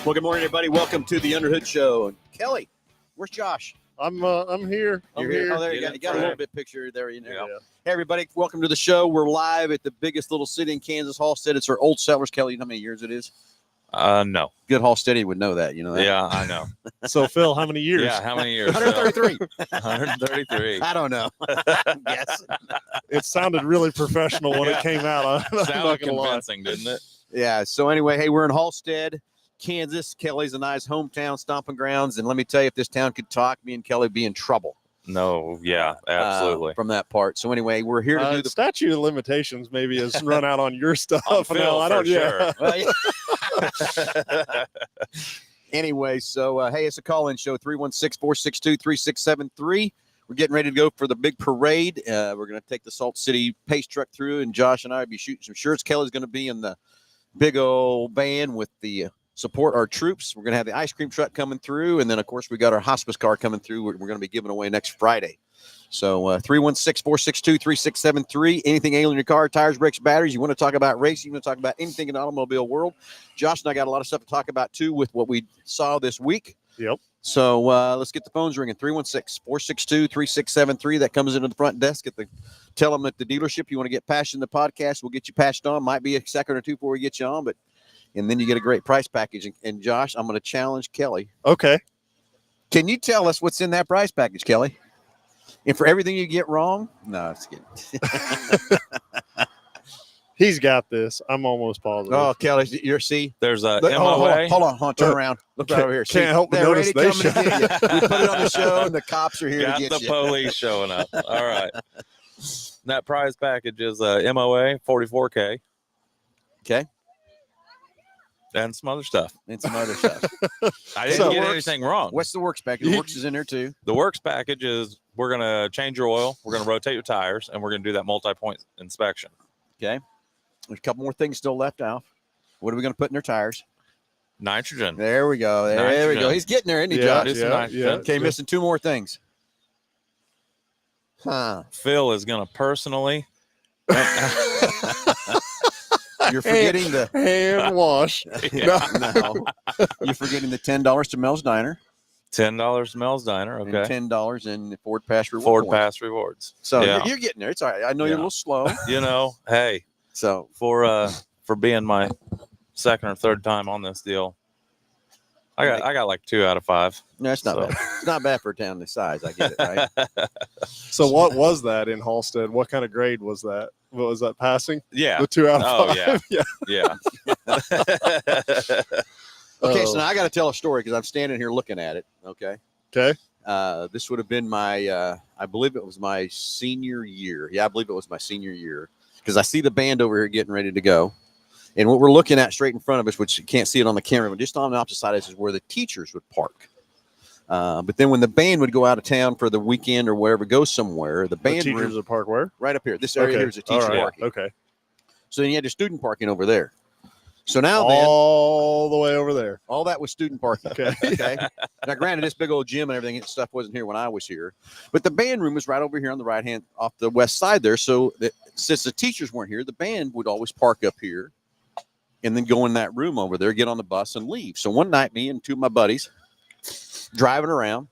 Well, good morning, everybody. Welcome to the Underhood Show. Kelly, where's Josh? I'm here. You're I'm here. Oh, there you got a little bit picture there. You know. Yeah. Hey, everybody. Welcome to the show. We're live at the biggest little city in Kansas, Halstead. It's our Old Settlers. Kelly, you know how many years it is? No. Good Halsteadian would know that. You know that? Yeah, I know. So, Phil, how many years? Yeah, how many years? 133. 133. I don't know. Yes. It sounded really professional when it came out. I'm not Sounded gonna lie. convincing, didn't it? Yeah. So anyway, hey, we're in Halstead, Kansas. Kelly's a nice hometown stomping grounds. And let me tell you, if this town could talk, me and Kelly would be in trouble. No, yeah, absolutely. From that part. So anyway, we're here to do the statute of limitations. Maybe has run out on your stuff. On Phil, now. I don't. for sure. Anyway, so hey, it's a call-in show, 316-462-3673. We're getting ready to go for the big parade. We're going to take the Salt City Pace truck through, and Josh and I will be shooting some shirts. Kelly's going to be in the big old van with the support our troops. We're going to have the ice cream truck coming through, and then, of course, we got our hospice car coming through. We're going to be giving away next Friday. So 316-462-3673. Anything ailing your car, tires, brakes, batteries, you want to talk about racing, you want to talk about anything in the automobile world. Josh and I got a lot of stuff to talk about, too, with what we saw this week. Yep. So let's get the phones ringing. 316-462-3673. That comes into the front desk. Tell them at the dealership you want to get patched in the podcast. We'll get you patched on. Might be a second or two before we get you on, and then you get a great price package. And Josh, I'm going to challenge Kelly. Okay. Can you tell us what's in that price package, Kelly? And for everything you get wrong? No, it's kidding. He's got this. I'm almost positive. Oh, Kelly, There's a MOA. Hold on. Turn Uh, around. Look right over here. Can't help but they're notice ready they coming to get you. We put it on the show, and the cops are here Got to get the you. police showing up. All right. That prize package is MOA, 44K. Okay. And some other stuff. And some other stuff. I didn't get anything wrong. What's the works package? The works is in there, too. The works package is we're going to change your oil, we're going to rotate your tires, and we're going to do that multi-point inspection. Okay. There's a couple more things still left out. What are we going to put in their tires? Nitrogen. There we go. There we go. He's getting there, isn't he, Josh? Okay, missing two more things. Huh. Phil is going to personally. You're forgetting the hand wash. No. You're forgetting the $10 to Mel's Diner. $10 to Mel's Diner. Okay. And $10 in the Ford Pass Rewards. Ford Pass Rewards. So you're getting there. It's all right. I know you're a little slow. Hey. So for being my second or third time on this deal, I got like 2 out of 5. No, it's not bad. It's not bad for a town this size. I get it, right? So what was that in Halstead? What kind of grade was that? What was that, passing? Yeah. The 2 out of 5? Yeah. Okay, so now I got to tell a story because I'm standing here looking at it. Okay. This would have been my, I believe it was my senior year. Yeah, I believe it was my senior year because I see the band over here getting ready to go. And what we're looking at straight in front of us, which you can't see it on the camera, but just on the opposite side of us is where the teachers would park. But then when the band would go out of town for the weekend or wherever, go somewhere, the band teachers would park where? Right up here. This area here is a teacher parking. Okay. So then you had your student parking over there. So now all the way over there. All that was student parking. Okay. Now, granted, this big old gym and everything and stuff wasn't here when I was here, but the band room was right over here on the right hand off the west side there. So since the teachers weren't here, the band would always park up here and then go in that room over there, get on the bus and leave. So one night, me and 2 of my buddies driving around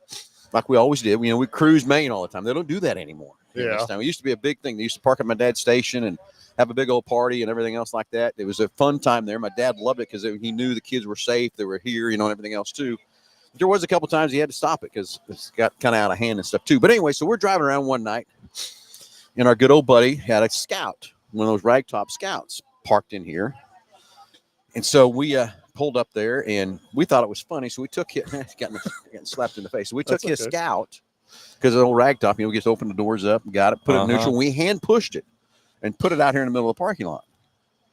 like we always did. We cruise Maine all the time. They don't do that anymore. Yeah. It used to be a big thing. They used to park at my dad's station and have a big old party and everything else like that. It was a fun time there. My dad loved it because he knew the kids were safe. They were here, and everything else too. But there was a couple times he had to stop it because it's got kind of out of hand and stuff too. But anyway, so we're driving around one night, and our good old buddy had a Scout, one of those ragtop Scouts, parked in here. And so we pulled up there, and we thought it was funny. So we took it. Getting slapped in the face. So we took his Scout because the old ragtop, we just opened the doors up, got it, put it in neutral. And we hand pushed it and put it out here in the middle of the parking lot.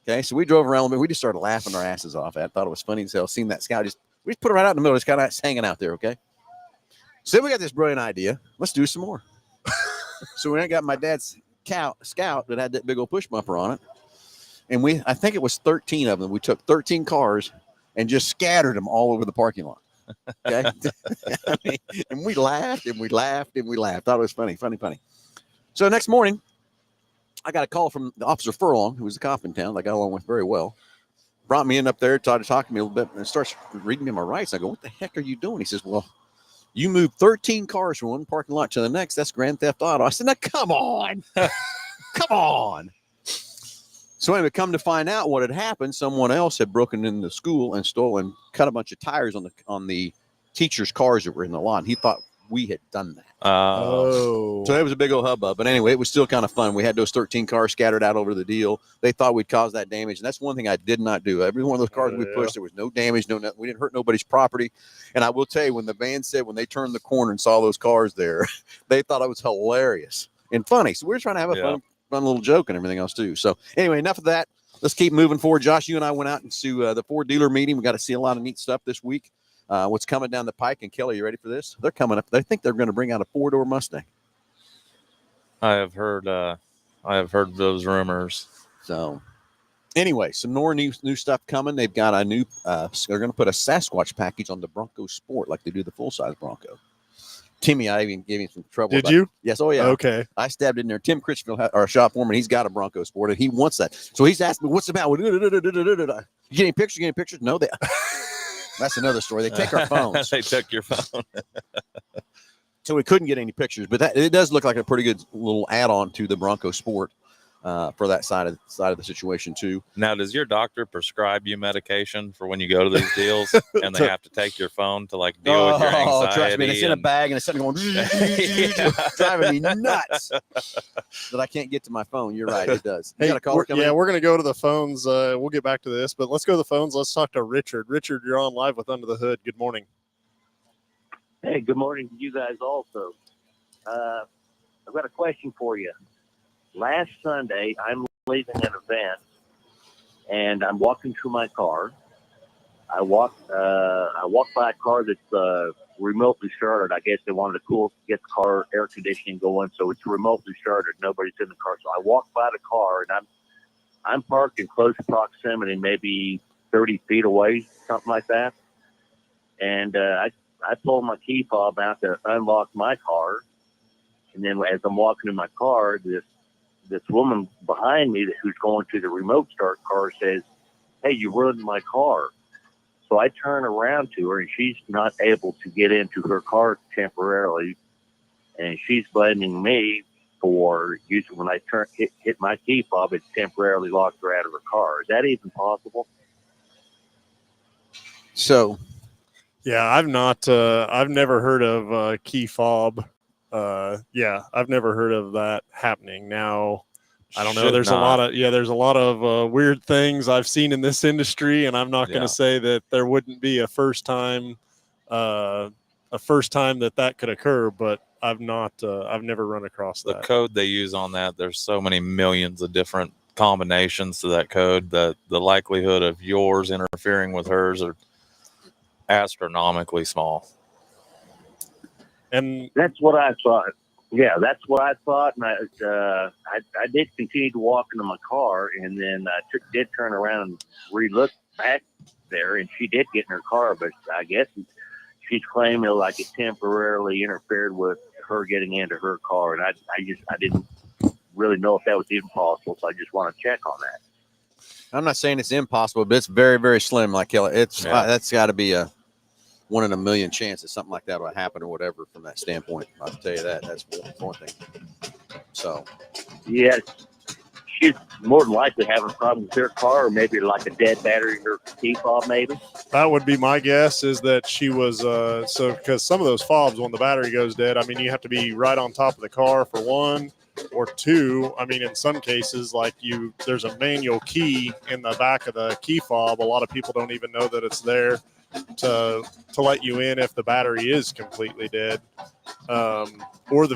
Okay, so we drove around a little bit. We just started laughing our asses off at it. Thought it was funny as hell. Seen that Scout, we just put it right out in the middle. It's kind of hanging out there, okay? So then we got this brilliant idea. Let's do some more. So we got my dad's Scout that had that big old push bumper on it. And I think it was 13 of them. We took 13 cars and just scattered them all over the parking lot. Okay. And we laughed and we laughed and we laughed. Thought it was funny. So next morning, I got a call from the Officer Furlong, who was a cop in town that I got along with very well. brought me in up there, tried to talk to me a little bit, and starts reading me my rights. I go, what the heck are you doing? He says, well, you moved 13 cars from one parking lot to the next. That's Grand Theft Auto. I said, now, come on. Come on. So anyway, come to find out what had happened, someone else had broken into the school and stolen, cut a bunch of tires on the teachers' cars that were in the lot. He thought we had done that. Oh. So it was a big old hubbub. But anyway, it was still kind of fun. We had those 13 cars scattered out over the deal. They thought we'd cause that damage. And that's one thing I did not do. Every one of those cars we pushed, there was no damage, no nothing. We didn't hurt nobody's property. And I will tell you, when the van said when they turned the corner and saw those cars there, they thought it was hilarious and funny. So we were trying to have a fun little joke and everything else too. So anyway, enough of that. Let's keep moving forward. Josh, you and I went out into the Ford dealer meeting. We got to see a lot of neat stuff this week. What's coming down the pike. And Kelly, you ready for this? They're coming up. They think they're going to bring out a 4-door Mustang. I have heard those rumors. So anyway, some more new stuff coming. They've got a new, they're going to put a Sasquatch package on the Bronco Sport like they do the full-size Bronco. Timmy, I even gave him some trouble. Did you? Yes. Oh, yeah. Okay. I stabbed in there. Tim Critchfield, our shop foreman, he's got a Bronco Sport, and he wants that. So he's asked me, what's the matter? You get any pictures? You get any pictures? No, that's another story. They take our phones. They took your phone. So we couldn't get any pictures, but it does look like a pretty good little add-on to the Bronco Sport for that side of the situation too. Now, does your doctor prescribe you medication for when you go to these deals and they have to take your phone to like deal with your anxiety? Trust me, it's in a bag and it's sitting going driving me nuts that I can't get to my phone. You're right, it does. You got a caller coming in? We're going to go to the phones. We'll get back to this, but let's go to the phones. Let's talk to Richard. Richard, you're on live with Under the Hood. Good morning. Hey, good morning to you guys also. I've got a question for you. Last Sunday, I'm leaving an event, and I'm walking to my car. I walk by a car that's remotely started. I guess they wanted to get the car air conditioning going, so it's remotely started. Nobody's in the car. So I walk by the car, and I'm parked in close proximity, maybe 30 feet away, something like that. And I pulled my key fob out to unlock my car, and then as I'm walking in my car, this woman behind me who's going to the remote start car says, "Hey, you ruined my car." So I turn around to her, and she's not able to get into her car temporarily, and she's blaming me for using when I hit my key fob, it temporarily locked her out of her car. Is that even possible? So, yeah, I've never heard of key fob. I've never heard of that happening. Now, I don't know. There's a lot of weird things I've seen in this industry, and I'm not going to say that there wouldn't be a first time that could occur, but I've never run across that. The code they use on that, there's so many millions of different combinations to that code that the likelihood of yours interfering with hers are astronomically small. And that's what I thought. Yeah, that's what I thought. And I did continue to walk into my car, and then I did turn around and re-look back there, and she did get in her car, but I guess she's claiming like it temporarily interfered with her getting into her car, and I didn't really know if that was even possible, so I just want to check on that. I'm not saying it's impossible, but it's very, very slim. Like Kelly, that's got to be a 1 in a million chance that something like that will happen or whatever. From that standpoint, I'll tell you that's one thing. So, yeah, she's more than likely having a problem with her car, or maybe like a dead battery in her key fob, maybe. That would be my guess, is that she was because some of those fobs, when the battery goes dead, I mean, you have to be right on top of the car for one, or two. I mean, in some cases, like there's a manual key in the back of the key fob. A lot of people don't even know that it's there to let you in if the battery is completely dead, or the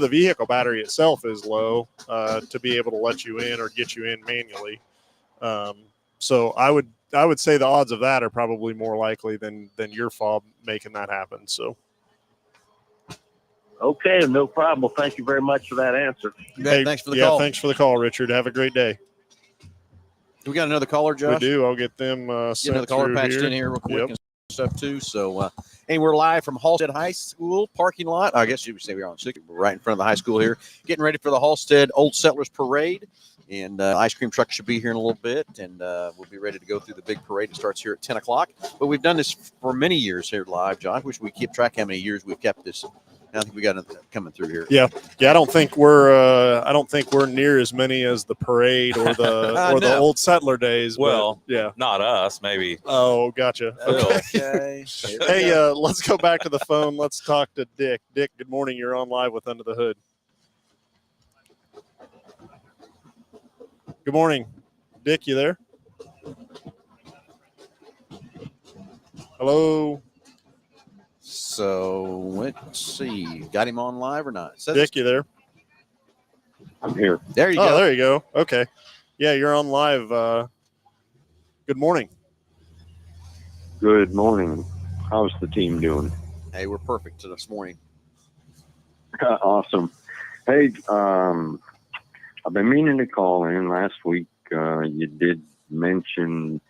vehicle battery itself is low, to be able to let you in or get you in manually. So I would say the odds of that are probably more likely than your fob making that happen. So. Okay, no problem. Well, thank you very much for that answer. Hey, thanks for the call. Thanks for the call, Richard. Have a great day. Do we got another caller, Josh? We do. I'll get them get another caller patched in here real quick and stuff too. So, hey, we're live from Halstead High School parking lot. I guess you would say we're on 6, right in front of the high school here, getting ready for the Halstead Old Settlers Parade. And ice cream truck should be here in a little bit, and we'll be ready to go through the big parade. It starts here at 10 o'clock. But we've done this for many years here live, John. I wish we keep track how many years we've kept this. I think we got it coming through here. Yeah. I don't think we're near as many as the parade or the or the No. old settler days. Well, but, yeah. not us, maybe. Oh, gotcha. Okay. Hey, let's go back to the phone. Let's talk to Dick. Dick, good morning. You're on live with Under the Hood. Good morning. Dick, you there? Hello? So let's see. Got him on live or not? Dick, you there? I'm here. There you Oh, go. there you go. Okay. Yeah, you're on live. Good morning. Good morning. How's the team doing? Hey, we're perfect this morning. Awesome. Hey, I've been meaning to call in. Last week, you did mention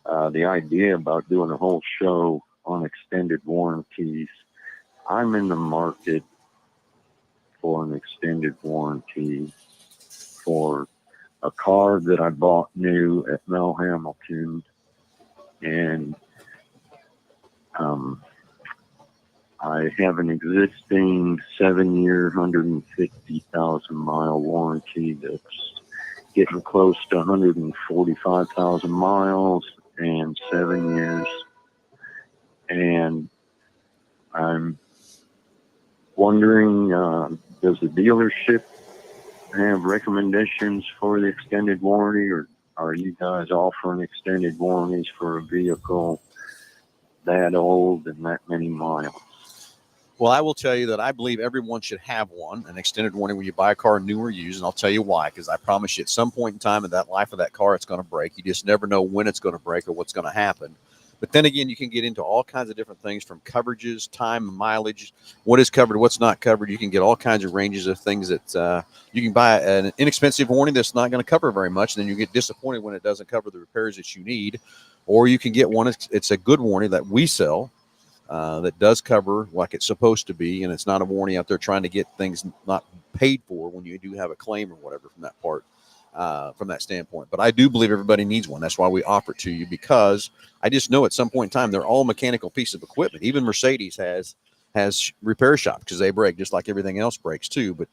the idea about doing a whole show on extended warranties. I'm in the market for an extended warranty for a car that I bought new at Mel Hambelton, and I have an existing 7-year, 150,000 mile warranty that's getting close to 145,000 miles and 7 years. And I'm wondering, does the dealership have recommendations for the extended warranty, or are you guys offering extended warranties for a vehicle that old and that many miles? Well, I will tell you that I believe everyone should have one, an extended warranty when you buy a car new or used. And I'll tell you why, because I promise you at some point in time in that life of that car, it's going to break. You just never know when it's going to break or what's going to happen. But then again, you can get into all kinds of different things from coverages, time, mileage, what is covered, what's not covered. You can get all kinds of ranges of things that you can buy an inexpensive warranty that's not going to cover very much. And then you get disappointed when it doesn't cover the repairs that you need. Or you can get one, it's a good warranty that we sell that does cover like it's supposed to be. And it's not a warranty out there trying to get things not paid for when you do have a claim or whatever from that part. From that standpoint. But I do believe everybody needs one. That's why we offer it to you, because I just know at some point in time, they're all mechanical pieces of equipment. Even Mercedes has repair shops because they break just like everything else breaks too. But,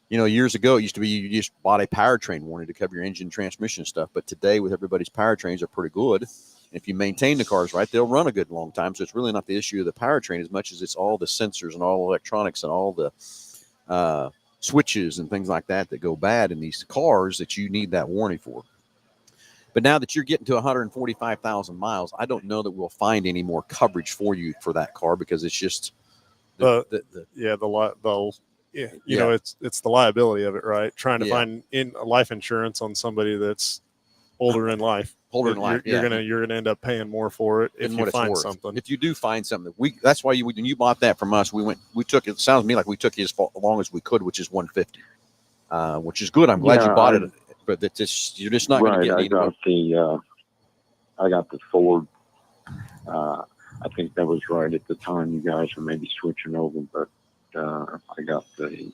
years ago, it used to be you just bought a powertrain warranty to cover your engine, transmission stuff. But today with everybody's powertrains are pretty good. And if you maintain the cars right, they'll run a good long time. So it's really not the issue of the powertrain as much as it's all the sensors and all the electronics and all the, switches and things like that go bad in these cars that you need that warranty for. But now that you're getting to 145,000 miles, I don't know that we'll find any more coverage for you for that car, because it's just It's the liability of it, right? Trying to find life insurance on somebody that's older in life. You're gonna end up paying more for it if you find something. If you do find something, that's why when you bought that from us, we took it. Sounds to me like we took you as long as we could, which is 150, which is good. I'm glad you bought it, but you're just not going to get any. I got the Ford. I think that was right at the time you guys were maybe switching over, but I got the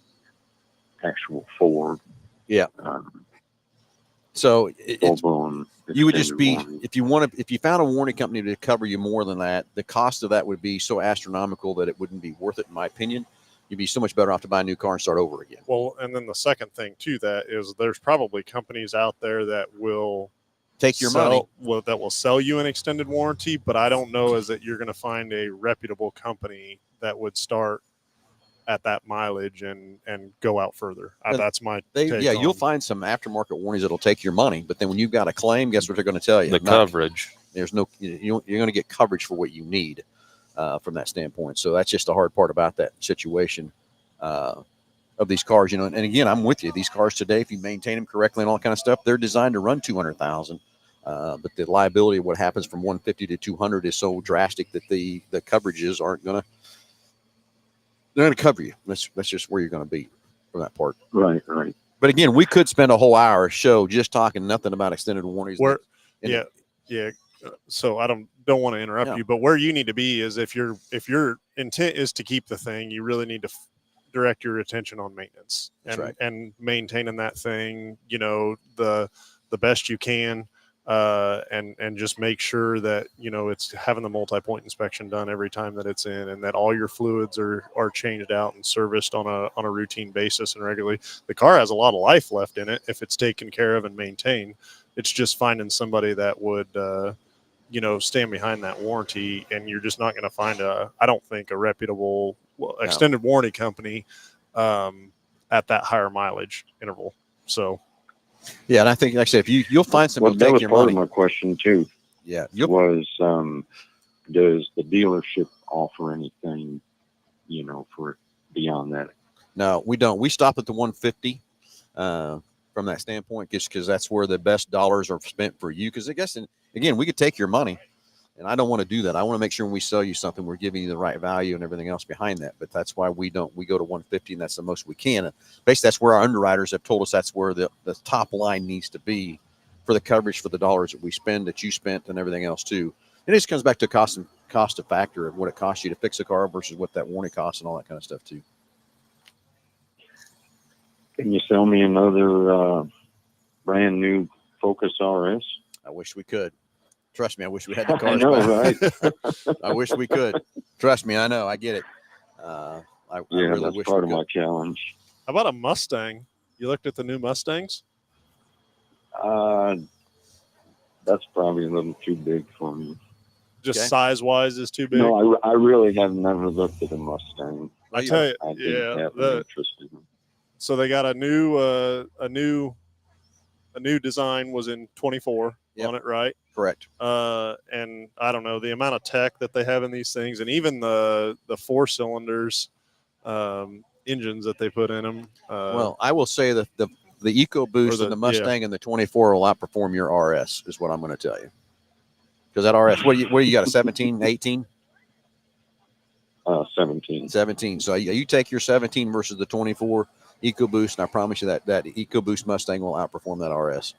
actual Ford. Yeah. So you would just be warranty. if you found a warranty company to cover you more than that, the cost of that would be so astronomical that it wouldn't be worth it, in my opinion. You'd be so much better off to buy a new car and start over again. Well, and then the second thing to that is there's probably companies out there that will take your money. That will sell you an extended warranty, but I don't know is that you're going to find a reputable company that would start at that mileage and go out furder. That's my take you'll find some aftermarket warranties that'll take your money, but then when you've got a claim, guess what they're going to tell you? Coverage. There's no, you're going to get coverage for what you need from that standpoint. So that's just the hard part about that situation of these cars, And again, I'm with you. These cars today, if you maintain them correctly and all kind of stuff, they're designed to run 200,000. But the liability of what happens from 150 to 200 is so drastic that the coverages aren't going to. They're going to cover you. That's just where you're going to be from that part. Right. But again, we could spend a whole hour show just talking nothing about extended warranties. So I don't want to interrupt you, but where you need to be is if your intent is to keep the thing, you really need to direct your attention on maintenance That's and right. and maintaining that thing, the best you can, and just make sure that it's having the multi-point inspection done every time that it's in, and that all your fluids are changed out and serviced on a routine basis and regularly. The car has a lot of life left in it if it's taken care of and maintained. It's just finding somebody that would stand behind that warranty, and you're just not going to find I don't think a reputable extended warranty company at that higher mileage interval. So Yeah, and I think, like I said, if you'll find somebody Well, who'll that take was your part money. of my question too. Yeah, Was does the dealership offer anything, for beyond that? No, we don't. We stop at the 150 from that standpoint, just because that's where the best dollars are spent for you. Because I guess, again, we could take your money, and I don't want to do that. I want to make sure when we sell you something, we're giving you the right value and everything else behind that. But that's why we don't. We go to 150, and that's the most we can. And basically, that's where our underwriters have told us that's where the top line needs to be for the coverage for the dollars that we spend, that you spent, and everything else too. And it just comes back to cost of factor of what it costs you to fix a car versus what that warranty costs and all that kind of stuff too. Can you sell me another brand new Focus RS? I wish we could. Trust me, I wish we had the cars. I know, back. right? I wish we could. Trust me, I know. I get it. I really that's wish part we of my could. challenge. how about a Mustang? You looked at the new Mustangs? That's probably a little too big for me. Just Okay. size wise is too big. No, I really have never looked at a Mustang. I tell you, I didn't have an interest in them. so they got a new design was in 24 Yep. on it, right? Correct. And I don't know the amount of tech that they have in these things, and even the 4 cylinders engines that they put in them. Well, I will say that the EcoBoost and the Mustang and the 24 will outperform your RS, is what I'm going to tell you. Because that RS, what do you got, a 17, 18? 17. 17. So you take your 17 versus the 24 EcoBoost, and I promise you that EcoBoost Mustang will outperform that RS.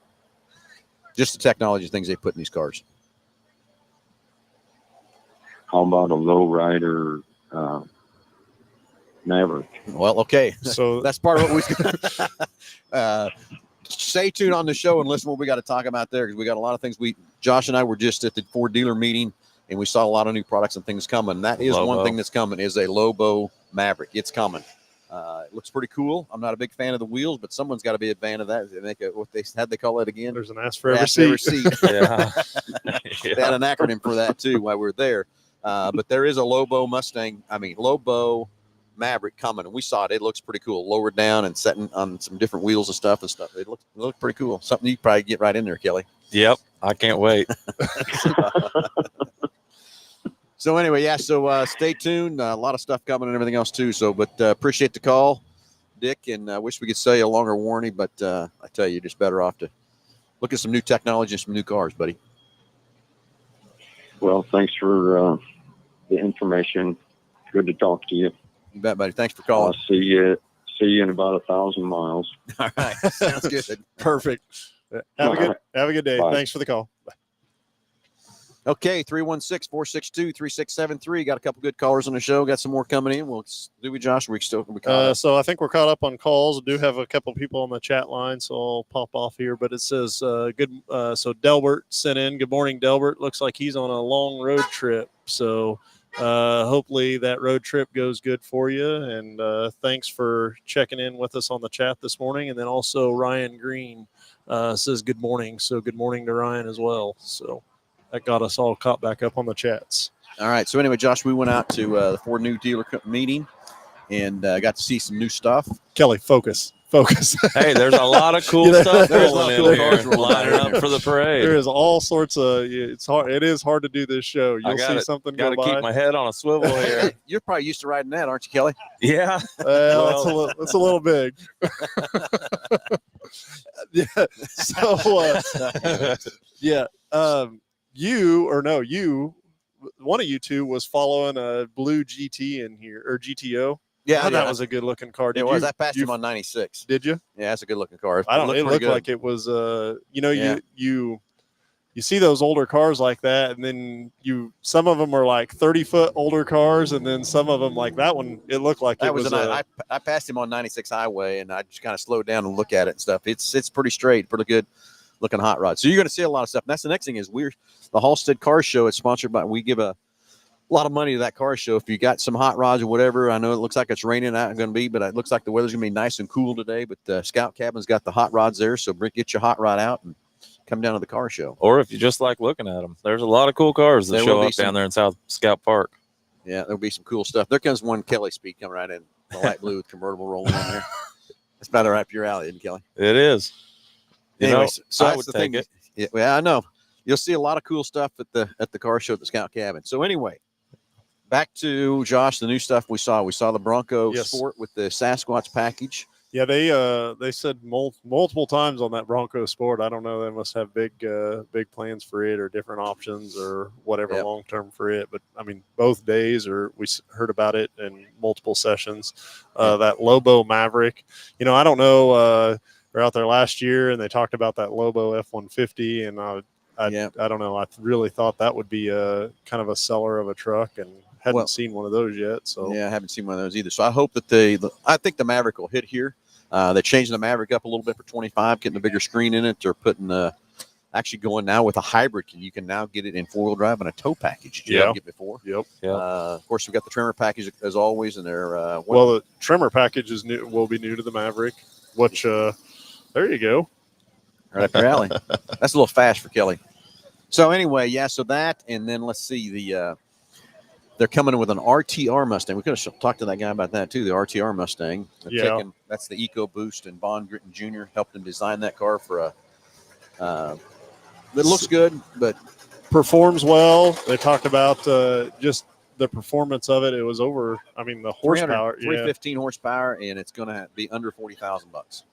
Just the technology things they put in these cars. How about a lowrider Maverick? Well, okay. So That's part of what we stay tuned on the show and listen to what we got to talk about there, because we got a lot of things. Josh and I were just at the Ford dealer meeting, and we saw a lot of new products and things coming. That is one thing that's coming, is a Lobo Maverick. It's coming. It looks pretty cool. I'm not a big fan of the wheels, but someone's got to be a fan of that. They make how'd they call it again? there's an ass for every seat. Yeah. They had an acronym for that too while we were there. But there is a Lobo Maverick coming, and we saw it. It looks pretty cool, lowered down and setting on some different wheels and stuff. It looked pretty cool. Something you probably get right in there, Kelly. Yep. I can't wait. So anyway, yeah. So stay tuned. A lot of stuff coming and everything else too. So, but appreciate the call, Dick, and I wish we could sell you a longer warranty, but I tell you, you're just better off to look at some new technology and some new cars, buddy. Well, thanks for the information. Good to talk to you. You bet, buddy. Thanks for I'll calling. see you in about 1,000 miles. All right, sounds good. Perfect. Have a good day. Bye. Thanks for the call. Bye. Okay, 316-462-3673. Got a couple good callers on the show. Got some more coming in. Well, do we, Josh? We still we caught up? So I think we're caught up on calls. I do have a couple people on the chat line, so I'll pop off here. But it says good. So Delbert sent in. Good morning, Delbert. Looks like he's on a long road trip. So hopefully that road trip goes good for you. And thanks for checking in with us on the chat this morning. And then also Ryan Green says good morning. So good morning to Ryan as well. So that got us all caught back up on the chats. All right. So anyway, Josh, we went out to the Ford new dealer meeting and got to see some new stuff. Kelly, focus. Hey, there's a lot of cool stuff there's a rolling lot of in cool here, cars rolling lining out up for the parade. There is all sorts of. It's hard. It is hard to do this show. You'll see something Got go to by. keep my head on a swivel here. You're probably used to riding that, aren't you, Kelly? Yeah. That's a little big. Yeah. So yeah. One of you two was following a blue GT in here, or GTO. Yeah, that was a good looking car. It was. I passed him on 96. Did you? Yeah, that's a good looking car. I don't know. It looked good. like it was. Yeah. You you see those older cars like that, and then some of them are like 30-foot older cars, and then some of them like that one, it looked like That it was I passed him on 96 highway, and I just kind of slowed down and look at it and stuff. It's pretty straight, pretty good looking hot rod. So you're going to see a lot of stuff. And that's the next thing is the Halstead Car Show. It's sponsored by. We give a lot of money to that car show. If you got some hot rods or whatever, I know it looks like it's raining out going to be, but it looks like the weather's going to be nice and cool today. But the Scout Cabin's got the hot rods there, so get your hot rod out and come down to the car show. Or if you just like looking at them, there's a lot of cool cars that show up down there in South Scout Park. Yeah, there'll be some cool stuff. There comes one Kelly Speed coming right in, the light blue with convertible rolling in there. That's about right up your alley, isn't it, Kelly? It is. Anyways, so I would take it. Yeah, I know. You'll see a lot of cool stuff at the car show at the Scout Cabin. So anyway, back to Josh, the new stuff we saw. We saw the Bronco Sport with the Sasquatch package. Yeah, they said multiple times on that Bronco Sport. I don't know. They must have big plans for it or different options or whatever long term for it. But I mean, both days we heard about it in multiple sessions. That Lobo Maverick. I don't know. They're out there last year and they talked about that Lobo F-150, and I don't know. I really thought that would be a kind of a seller of a truck, and hadn't seen one of those yet. So yeah, I haven't seen one of those either. So I hope that I think the Maverick will hit here. They're changing the Maverick up a little bit for 25, getting a bigger screen in it. They're putting actually going now with a hybrid. You can now get it in 4-wheel drive and a tow package. Did you ever get before? Yep. Of course, we got the trimmer package as always, and they're the trimmer package is new. Will be new to the Maverick. Which there you go. Right up your alley. That's a little fast for Kelly. So anyway, so that, and then let's see they're coming in with an RTR Mustang. We could have talked to that guy about that too. The RTR Mustang. That's the EcoBoost, and Bond Gritton Jr. helped them design that car for it looks good, but performs well. They talked about just the performance of it. It was over. I mean, the horsepower, 315 horsepower, and it's going to be under $40,000.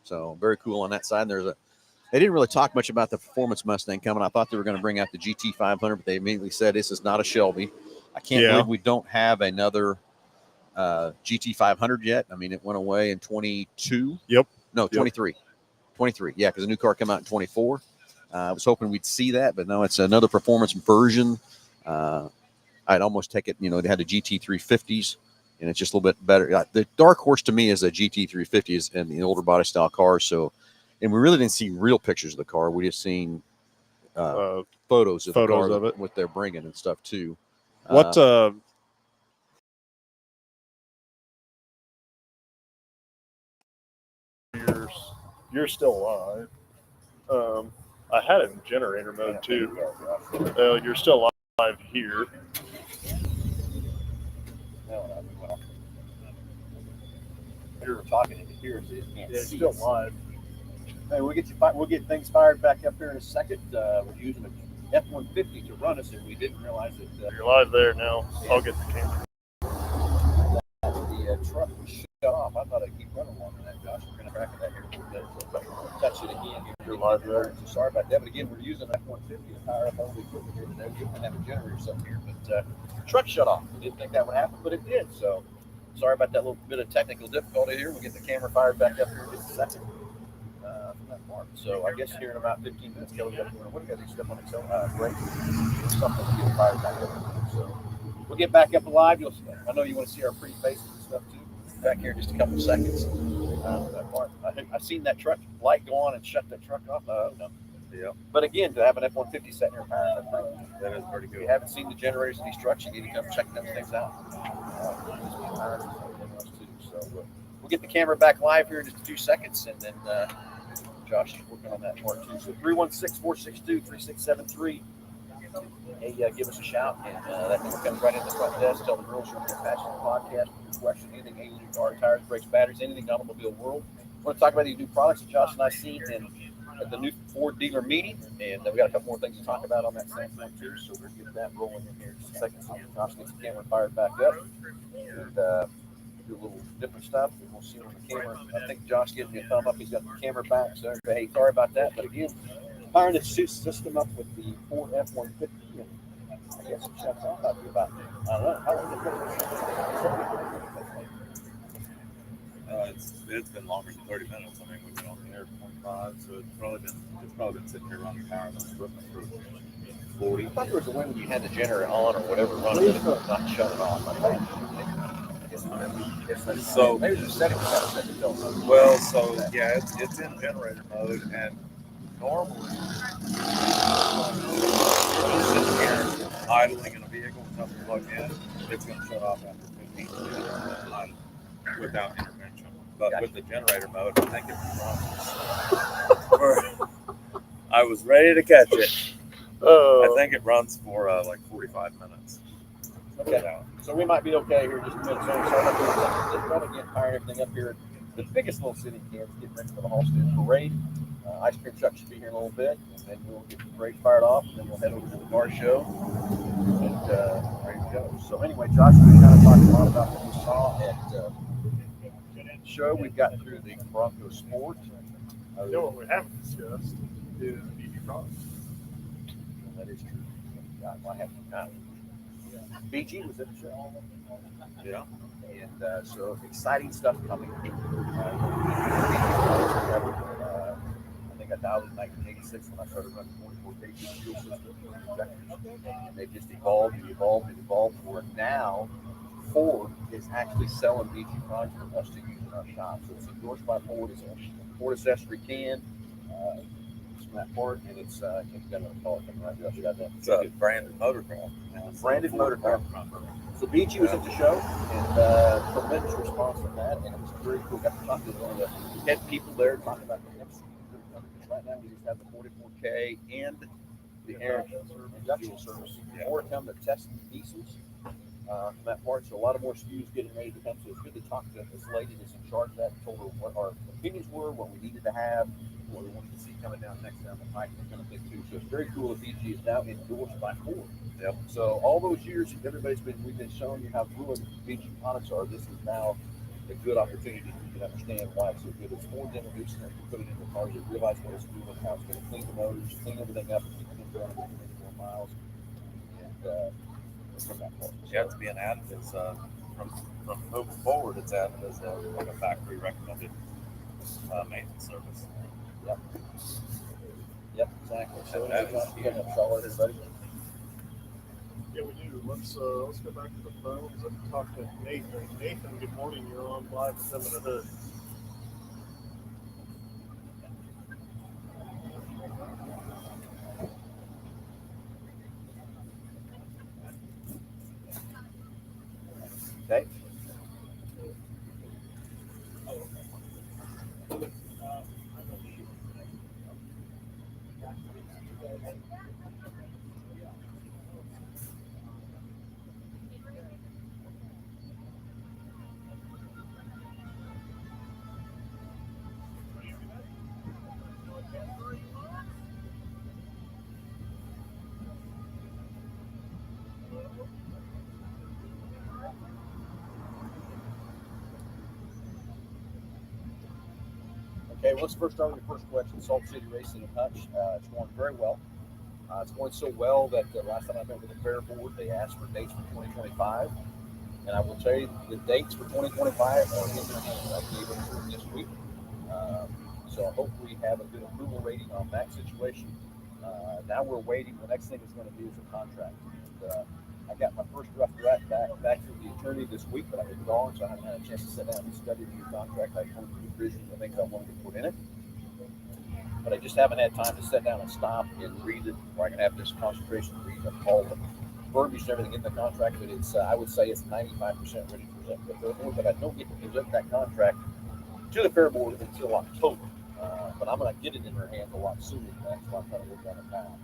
So very cool on that side. They didn't really talk much about the performance Mustang coming. I thought they were going to bring out the GT500, but they immediately said this is not a Shelby. I can't believe we don't have another GT500 yet. I mean, it went away in 22. Yep. No, 23. 23. Yeah, because the new car came out in 24. I was hoping we'd see that, but no, it's another performance version. I'd almost take it, they had the GT350s, and it's just a little bit better. The dark horse to me is a GT350s and the older body style cars. So, and we really didn't see real pictures of the car. We just seen photos of the car of it, what they're bringing and stuff too. What you're still alive. I had it in generator mode too. You're still live here. You're talking into here, so you can't see. Still live. Hey, we'll get things fired back up here in a second. We're using an F-150 to run us, and we didn't realize that. You're live there now. I'll get the camera. The truck was shut off. I thought I'd keep running longer than that, Josh. We're going to crack it out here a little bit. So touch it again here. You're live there. So sorry about that. But again, we're using F-150 to power up all the equipment here today. We didn't have a generator or something here, but the truck shut off. We didn't think that would happen, but it did. So sorry about that little bit of technical difficulty here. We'll get the camera fired back up here in just a second. From that part. So I guess here in about 15 minutes, Kelly, what do you got to step on the break or something to get fired back up? So we'll get back up alive. I know you want to see our pretty faces and stuff too. Back here in just a couple of seconds. That part. I seen that truck light go on and shut that truck off. No. Yeah. But again, to have an F-150 sitting here powering that is pretty good. If you haven't seen the generators of these trucks, you need to come check those things out. So we'll get the camera back live here in just a few seconds, and then Josh is working on that part too. So 316-462-3673. Hey, give us a shout, and that number comes right in the front desk. Tell the girls you're going to pass on the podcast. Your question, anything alien, car, tires, brakes, batteries, anything automobile world. We want to talk about these new products that Josh and I seen at the new Ford dealer meeting, and we got a couple more things to talk about on that same thing too. So we're going to get that rolling in here in just a second. So Josh gets the camera fired back up, and do a little different stuff. And we'll see on the camera. I think Josh gives me a thumb up. He's got the camera back. So hey, sorry about that. But again, firing the system up with the Ford F-150, and I guess it shuts off after about, I don't know, how long is it? It's been longer than 30 minutes. I mean, we've been on the here 25, so it's probably been sitting here running power than equipment for 40. I thought there was a way when you had the generator on or whatever running, it not shut it off. So maybe the settings got to set the bill. well, so yeah, it's in generator mode, and normally sitting here idling in a vehicle with nothing plugged in, it's going to shut off after 15 minutes without intervention. But with the generator mode, I think it runs. I was ready to catch it. I think it runs for like 45 minutes. Okay. So we might be okay here in just a minute. So let's run again, fire everything up here. The biggest little city in Kansas, get ready for the Halstead Parade. Ice cream truck should be here in a little bit, and then we'll get the parade fired off, and then we'll head over to the car show. And ready to go. So anyway, Josh, we kind of talked a lot about what we saw at the show. We've gotten through the Bronco Sport. You know what we haven't discussed is BB Cross. That is true. God, I have not. BG was at the show. Yeah. And so exciting stuff coming. I think I dialed in 1986 when I started running 44K fuel system injectors. And they've just evolved and evolved and evolved for now. Ford is actually selling BG products for us to use in our shop. So it's endorsed by Ford. It's a Ford accessory can. From that part, and it's I can't remember what it's called. Right, got that. It's a branded motorcraft. Branded motorcraft. So BG was at the show, and tremendous response from that, and it was very cool. Got to talk to one of the head people there, talking about the MC. Right now, we just have the 44K and the air induction service. More come to test diesels from that part. So a lot of more SKUs getting ready to come. So it's good to talk to this lady that's in charge of that. Told her what our opinions were, what we needed to have, what we wanted to see coming down next down the pike. It's kind of big too. So it's very cool that BG is now endorsed by Ford. Yep. So all those years we've been showing you how cool BG products are. This is now a good opportunity for you to understand why it's so good. It's Ford introducing it, to put it in the cars, you realize what it's doing, how it's going to clean the motors, clean everything up, and keep them going for 24 miles. And from that part. Yeah, it's being added as from moving forward. It's added as like a factory recommended maintenance service. Yep. Yep, exactly. So That is you got that solid, everybody. Yeah, we do. Let's go back to the phones and talk to Nathan. Nathan, good morning. You're on live with them in the hood. Okay. Okay, well, let's first start with the first question. Salt City Racing and Hutch. It's going very well. It's going so well that last time I met with the fair board, they asked for dates for 2025. And I will tell you, the dates for 2025 are in their hands. I gave them to them this week. So I hope we have a good approval rating on that situation. Now we're waiting. The next thing is going to be is a contract. And, I got my first rough draft back from the attorney this week, but I've been gone, so I haven't had a chance to sit down and study the new contract. I told the provisions I think I wanted to put in it. But I just haven't had time to sit down and stop and read it, where I can have this concentration to read all the verbiage and everything in the contract. But it's, I would say it's 95% ready to present to the fair board, but I don't get to present that contract to the fair board until October. But I'm going to get it in their hands a lot sooner than that, so I'm trying to work on it now.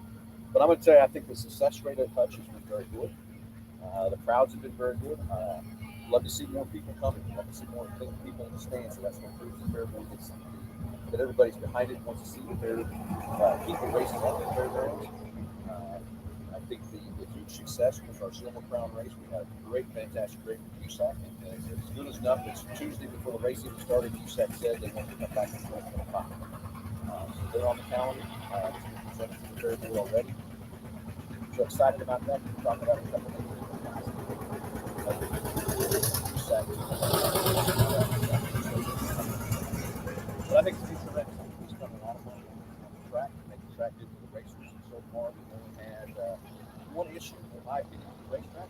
But I'm going to tell you, I think the success rate at Hutch has been very good. The crowds have been very good. Love to see more people coming. Love to see more people in the stands. So that's what proves the fair board gets that everybody's behind it, wants to see the fair people racing at the fairgrounds. I think the huge success was our Silver Crown race. We had a great, fantastic race with USAC, and as good as enough. It's Tuesday before the racing started. USAC said they wanted to come back in 2025. So they're on the calendar. It's been presented to the fair board already. So excited about that. We'll talk about it in a couple of minutes. But I think it's tremendous. one. We only had one issue, in my opinion, with the racetrack.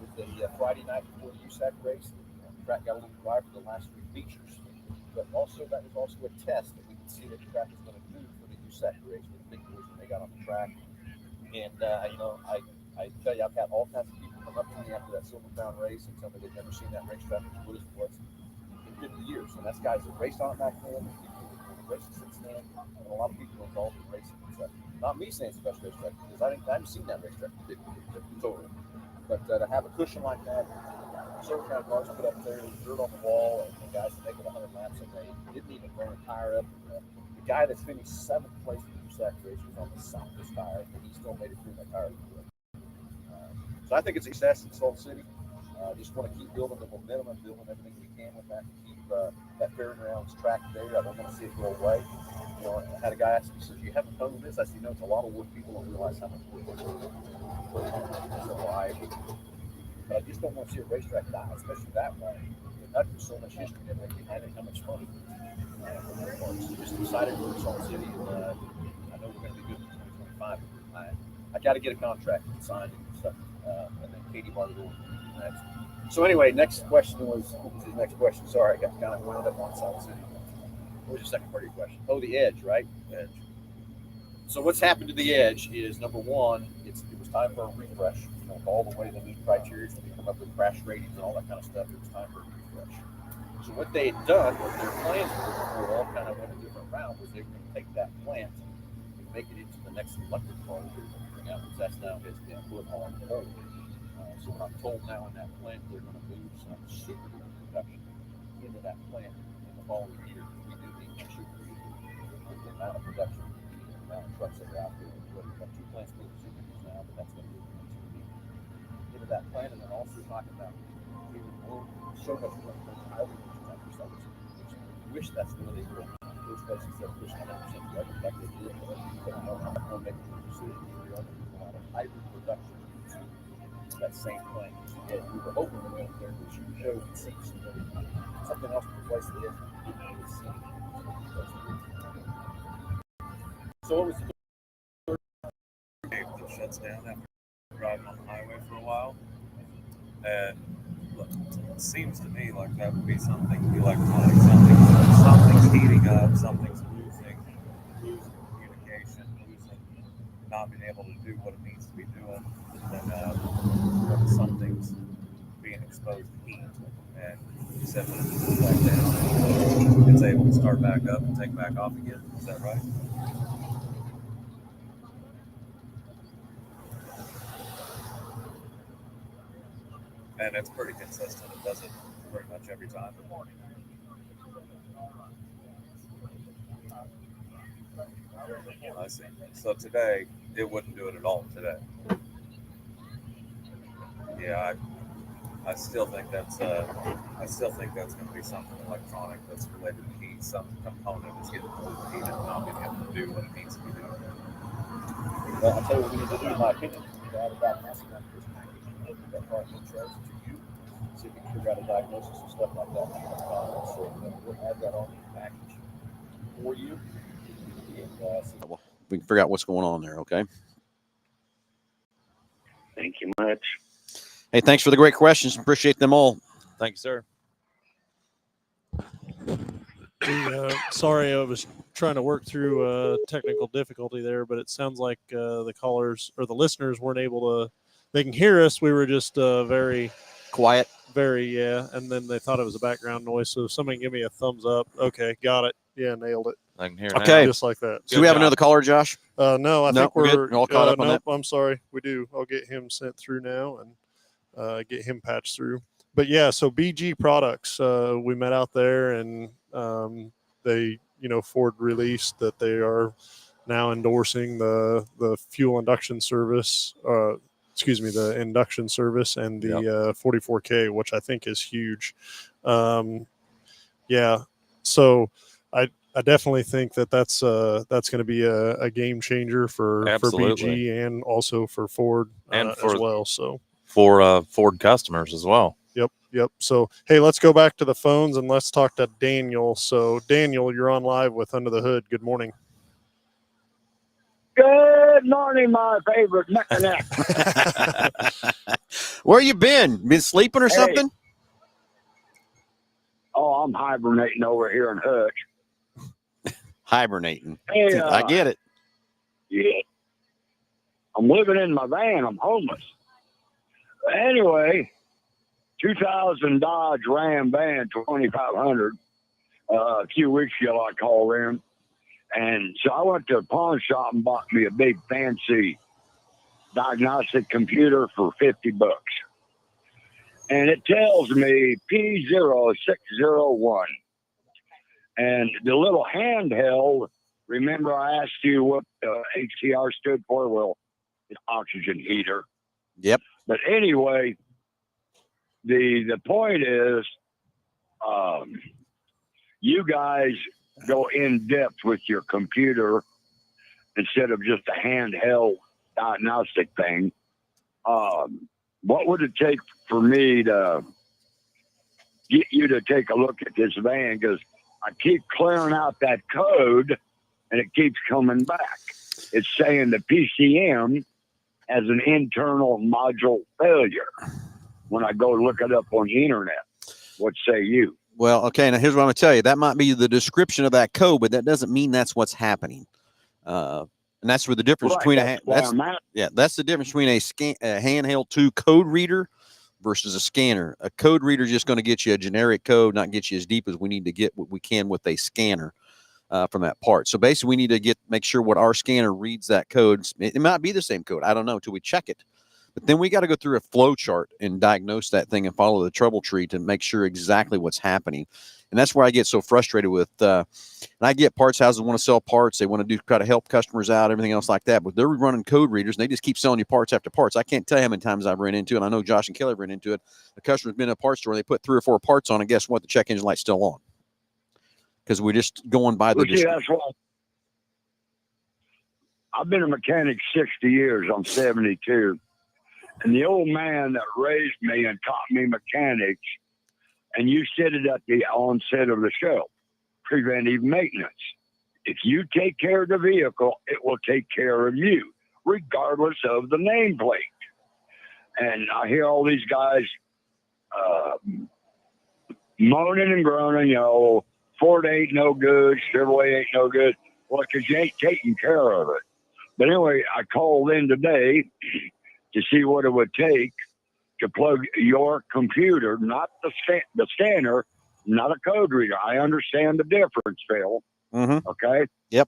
With the Friday night before the USAC race, the track got a little dry for the last 3 features. But also, that was also a test that we could see that the track was going to do for the USAC race with the big boys when they got on the track. And, I tell you, I've had all kinds of people come up to me after that Silver Crown race and tell me they've never seen that racetrack as good as it was in 50 years. And that's guys that raced on it back then, people that raced since then, and a lot of people involved in racing. So, not me saying it's the best racetrack, because I haven't seen that racetrack in 50 years, totally. But to have a cushion like that, Silver Crown cars put up there, dirt on the wall, and the guys that make it 100 laps a day didn't even burn a tire up. The guy that finished 7th place in the USAC race was on the softest tire, and he still made it through that tire. So I think it's a success in Salt City. Just want to keep building the momentum and building everything we can with that to keep that fairgrounds track there. I don't want to see it go away. You know, I had a guy ask me, says, "You haven't done this?" I said, "No, it's a lot of work. People don't realize how much work it is." So but I just don't want to see a racetrack die, especially that way. There's so much history and everything behind it, how much money. So just excited for Salt City, and I know we're going to be good in 2025. I got to get a contract signed and stuff, and then Katie Bartle next. So anyway, next question was, what was his next question? Sorry, I got kind of wound up on Salt City. What was the second part of your question? Oh, the Edge, right? Edge. So what's happened to the Edge is, number one, it was time for a refresh. You know, all the way to the new criteria, when they come up with crash ratings and all that kind of stuff, it was time for a refresh. So what they had done, what their plans were, before it all kind of went a different route, was they were going to take that plant and make it into the next electric car they're going to bring out, because that's now has been put on hold. So I'm told now in that plant they're going to move some super production into that plant in the following year. We do need more super with the amount of production, the amount of trucks that are out there. We've got 2 plants building super now, but that's going to move into that plant. And then also talking about we will so much more from the highway which we wish that's where they were in the first place, instead of pushing 100% electric like they did. But I don't make a decision. We are going to do a lot of hybrid production. That same thing. Yeah, we were hoping to go there, which you show and see something else to replace the edge. So what was the That shuts down after driving on the highway for a while? And look, it seems to me like that would be something electronic, something's heating up, something's losing communication, not being able to do what it needs to be doing, and something's being exposed to heat. And you said when it comes back down, it's able to start back up and take back off again. Is that right? And it's pretty consistent. It does it pretty much every time. I see. So today, it wouldn't do it at all today. Yeah, I still think that's going to be something electronic that's related to heat. Some component is getting overheated and not being able to do what it needs to be doing. Well, I'll tell you what we need to do, in my opinion. We add a diagnostic on this package. That part in charge to you. See if we can figure out a diagnosis and stuff like that. So we'll add that on the package for you. And so we can figure out what's going on there, okay? Thank you much. Hey, thanks for the great questions. Appreciate them all. Thank you, sir. Sorry, I was trying to work through technical difficulty there, but it sounds like the callers or the listeners weren't able to. They can hear us. We were just very quiet. Yeah. And then they thought it was a background noise. So somebody give me a thumbs up. Okay, got it. Yeah, nailed it. I can hear okay. now. Just like that. Do we have another caller, Josh? No, I think we're all caught up on that. I'm sorry. We do. I'll get him sent through now and get him patched through. But yeah, so BG Products, we met out there and they, Ford released that they are now endorsing the fuel induction service, the induction service and the 44K, which I think is huge. Yeah. So I definitely think that's going to be a game changer for BG and also for Ford and as well. So for Ford customers as well. Yep. So, hey, let's go back to the phones and let's talk to Daniel. So, Daniel, you're on live with Under the Hood. Good morning. Good morning, my favorite mechanic. Where you been? Been sleeping or Hey. something? Oh, I'm hibernating over here in Hutch. Hibernating. Hey, I get it. Yeah. I'm living in my van. I'm homeless. Anyway, 2000 Dodge Ram van, 2500. A few weeks ago, I called in. And so I went to a pawn shop and bought me a big fancy diagnostic computer for $50. And it tells me P0601. And the little handheld, remember I asked you what HTR stood for? Well, it's oxygen heater. Yep. But anyway, the point is, you guys go in depth with your computer instead of just a handheld diagnostic thing. What would it take for me to get you to take a look at this van? Because I keep clearing out that code and it keeps coming back. It's saying the PCM has an internal module failure when I go look it up on the internet. What say you? Well, okay, now here's what I'm going to tell you. That might be the description of that code, but that doesn't mean that's what's happening. And that's where the difference between that's the difference between a handheld 2 code reader versus a scanner. A code reader is just going to get you a generic code, not get you as deep as we need to get what we can with a scanner from that part. So basically, we need to make sure what our scanner reads that code. It might be the same code. I don't know until we check it. But then we got to go through a flow chart and diagnose that thing and follow the trouble tree to make sure exactly what's happening. And that's where I get so frustrated with, and I get parts houses want to sell parts. They want to try to help customers out, everything else like that. But they're running code readers and they just keep selling you parts after parts. I can't tell you how many times I've run into it. And I know Josh and Kelly have run into it. The customer's been in a parts store and they put 3 or 4 parts on, and guess what? The check engine light's still on. Because we're just going by the That's why I've been a mechanic 60 years. I'm 72. And the old man that raised me and taught me mechanics, and you said it at the onset of the show, preventive maintenance. If you take care of the vehicle, it will take care of you, regardless of the nameplate. And I hear all these guys moaning and groaning, Ford ain't no good, Chevrolet ain't no good. Well, because you ain't taking care of it. But anyway, I called in today to see what it would take to plug your computer, not the scanner, not a code reader. I understand the difference, Phil. Mm-hmm. Okay? Yep.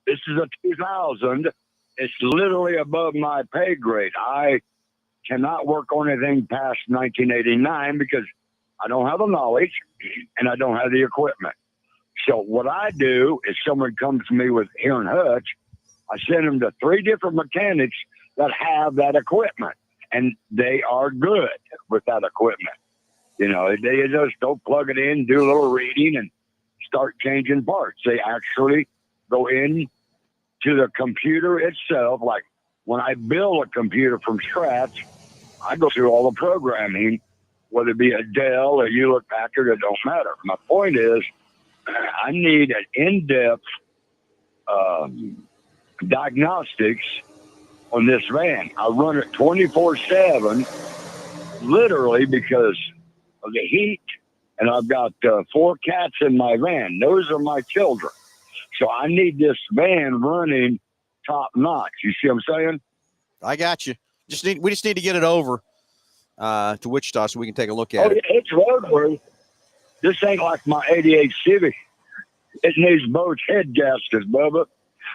This is a 2000. It's literally above my pay grade. I cannot work on anything past 1989 because I don't have the knowledge and I don't have the equipment. So what I do is someone comes to me with here in Hutch, I send them to 3 different mechanics that have that equipment, and they are good with that equipment. They just don't plug it in, do a little reading, and start changing parts. They actually go in to the computer itself. Like when I build a computer from scratch, I go through all the programming, whether it be a Dell or Hewlett Packard, it don't matter. My point is, I need an in-depth diagnostics on this van. I run it 24/7, literally because of the heat, and I've got 4 cats in my van. Those are my children. So I need this van running top notch. You see what I'm saying? I got you. We just need to get it over to Wichita so we can take a look at it. It's roadworthy. This ain't like my 88 Civic. It needs both head gaskets, Bubba.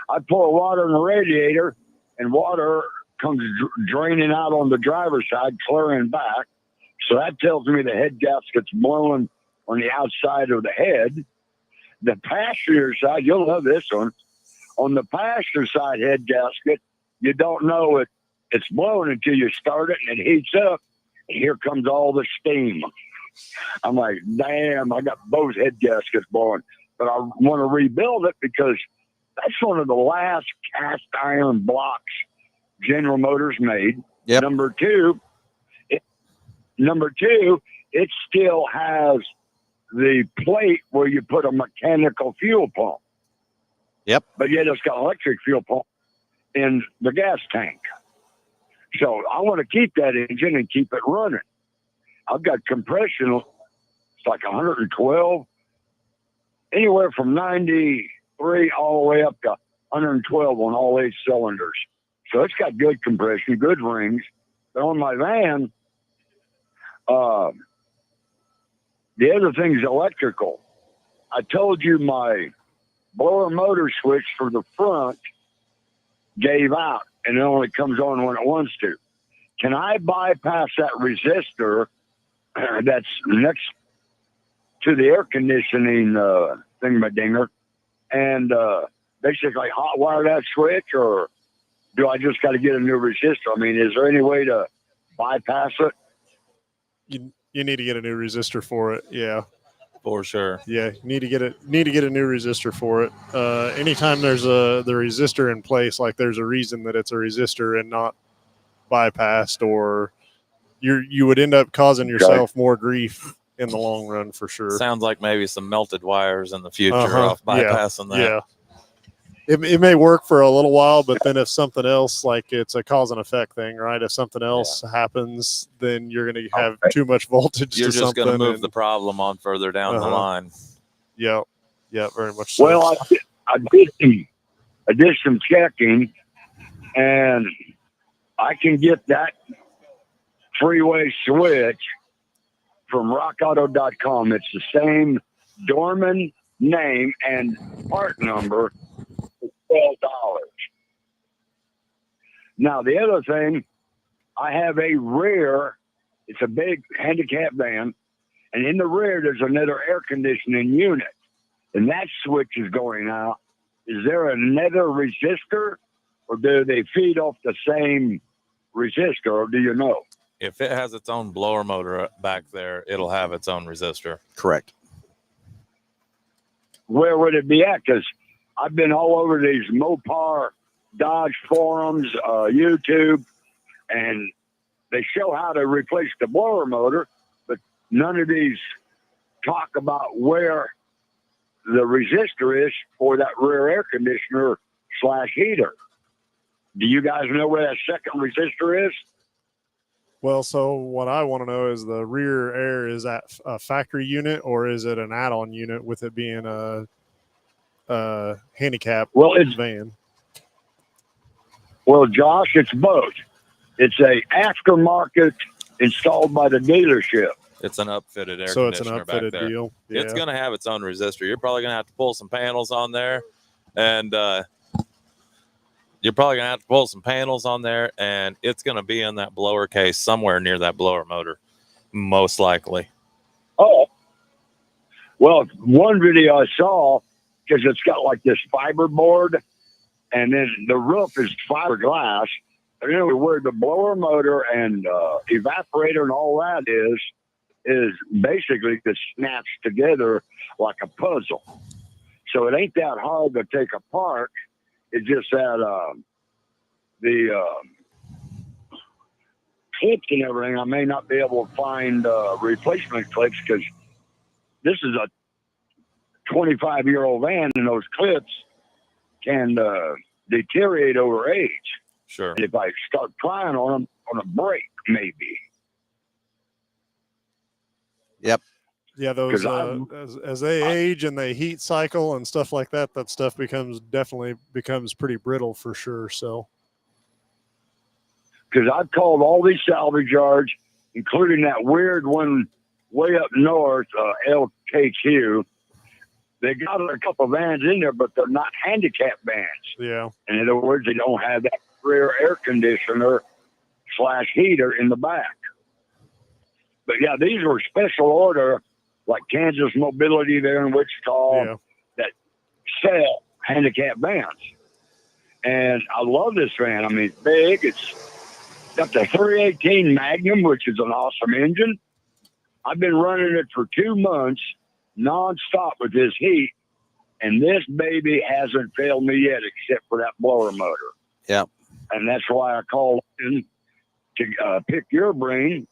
I pour water in the radiator, and water comes draining out on the driver's side, clearing back. So that tells me the head gasket's blowing on the outside of the head. The passenger side, you'll love this one. On the passenger side head gasket, you don't know it's blowing until you start it and it heats up. And here comes all the steam. I'm like, damn, I got both head gaskets blowing. But I want to rebuild it because that's one of the last cast iron blocks General Motors made. Yep. Number two, it still has the plate where you put a mechanical fuel pump. Yep. But yet it's got electric fuel pump in the gas tank. So I want to keep that engine and keep it running. I've got compression, it's like 112, anywhere from 93 all the way up to 112 on all 8 cylinders. So it's got good compression, good rings. But on my van, the other thing's electrical. I told you my blower motor switch for the front gave out and it only comes on when it wants to. Can I bypass that resistor that's next to the air conditioning thingamajinger and basically hot wire that switch, or do I just got to get a new resistor? I mean, is there any way to bypass it? You need to get a new resistor for it. Yeah. For sure. Yeah, you need to get a new resistor for it. Anytime there's the resistor in place, like there's a reason that it's a resistor and not bypassed, or you would end up causing yourself more grief in the long run for sure. Sounds like maybe some melted wires in the future off bypassing that. Yeah. It may work for a little while, but then if something else, like it's a cause and effect thing, right? If something else happens, then you're going to have too much voltage. You're to just going to something move the problem on further down the line. Yeah, very much so. Well, I did some checking, and I can get that three-way switch from rockauto.com. It's the same Dorman name and part number. $12. Now, the other thing, I have a rear, it's a big handicap van, and in the rear there's another air conditioning unit, and that switch is going out. Is there another resistor, or do they feed off the same resistor, or do you know? If it has its own blower motor back there, it'll have its own resistor. Correct. Where would it be at? Because I've been all over these Mopar Dodge forums, YouTube, and they show how to replace the blower motor, but none of these talk about where the resistor is for that rear air conditioner / heater. Do you guys know where that second resistor is? Well, so what I want to know is the rear air, is that a factory unit or is it an add-on unit with it being a handicap van? Well, Josh, it's both. It's a aftermarket installed by the dealership. It's an upfitted air So it's an conditioner back upfitted there. deal. Yeah. It's going to have its own resistor. You're probably going to have to pull some panels on there, and it's going to be in that blower case somewhere near that blower motor, most likely. Oh, well, one video I saw, because it's got like this fiber board, and then the roof is fiberglass. And then where the blower motor and evaporator and all that is basically just snaps together like a puzzle. So it ain't that hard to take apart. It's just that the clips and everything, I may not be able to find replacement clips, because this is a 25-year-old van, and those clips can deteriorate over age. Sure. And if I start prying on them, on a break, maybe. Yep. Yeah, those as they age and they heat cycle and stuff like that, that stuff definitely becomes pretty brittle for sure. So, because I've called all these salvage yards, including that weird one way up north, LKQ. They got a couple vans in there, but they're not handicap vans. yeah. In other words, they don't have that rear air conditioner / heater in the back. But yeah, these were special order, like Kansas Mobility there in Wichita, that sell handicap vans. And I love this van. I mean, it's big. It's got the 318 Magnum, which is an awesome engine. I've been running it for 2 months nonstop with this heat, and this baby hasn't failed me yet, except for that blower motor. Yeah. And that's why I called in to pick your brain.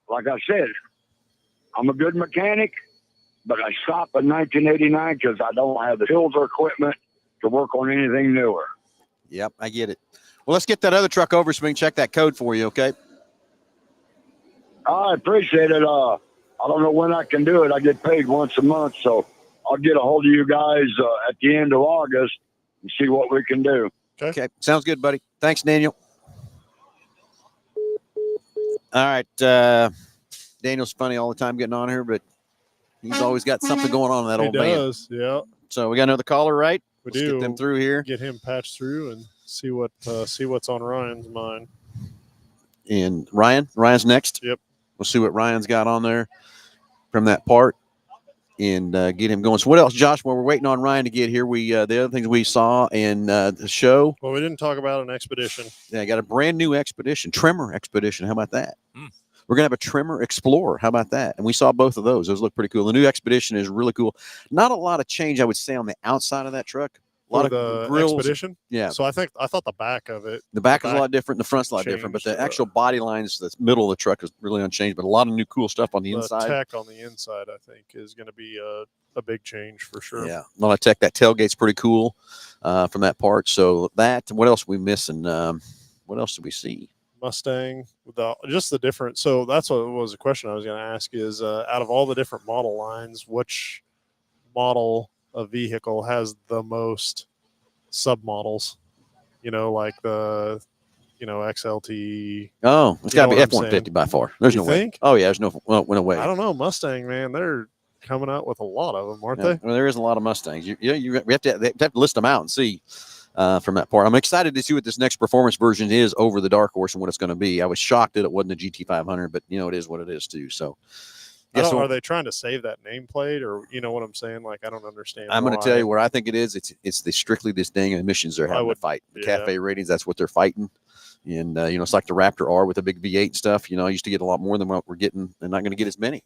Like I said, I'm a good mechanic, but I stopped in 1989 because I don't have the tools or equipment to work on anything newer. Yep, I get it. Well, let's get that other truck over so we can check that code for you, okay? I appreciate it. I don't know when I can do it. I get paid once a month, so I'll get a hold of you guys at the end of August and see what we can do. Okay. Sounds good, buddy. Thanks, Daniel. All right. Daniel's funny all the time getting on here, but he's always got something going on in that He old man. does, yeah. So we got another caller, right? We Let's do. get them through here. Get him patched through and see what's on Ryan's mind. And Ryan's next. Yep. We'll see what Ryan's got on there from that part and get him going. So what else, Josh? While we're waiting on Ryan to get here, the other things we saw in the show. Well, we didn't talk about an expedition. Yeah, I got a brand new expedition, trimmer expedition. How about that? We're going to have a trimmer explorer. How about that? And we saw both of those. Those look pretty cool. The new expedition is really cool. Not a lot of change, I would say, on the outside of that truck. A lot of grills. Expedition. Yeah. So I thought the back of it. The back is a lot different. The front's a lot different, but the actual body lines, the middle of the truck is really unchanged. But a lot of new cool stuff on the inside. The tech on the inside, I think, is going to be a big change for sure. Yeah, a lot of tech. That tailgate's pretty cool from that part. So that. What else are we missing? What else did we see? Mustang with just the different. So that's what was a question I was going to ask is out of all the different model lines, which model of vehicle has the most submodels? Like the XLT. Oh, it's got to be F-150 by far. There's no way. Oh yeah, there's no way. I don't know. Mustang, man, they're coming out with a lot of them, aren't they? Well, there is a lot of Mustangs. We have to list them out and see. From that part, I'm excited to see what this next performance version is over the Dark Horse and what it's going to be. I was shocked that it wasn't a GT500, but it is what it is too. So, are they trying to save that nameplate, or what I'm saying? Like, I don't understand. I'm going to tell you where I think it is. It's strictly this dang emissions they're having to fight. The cafe ratings, that's what they're fighting. And it's like the Raptor R with the big V8 and stuff. I used to get a lot more than what we're getting, and not going to get as many.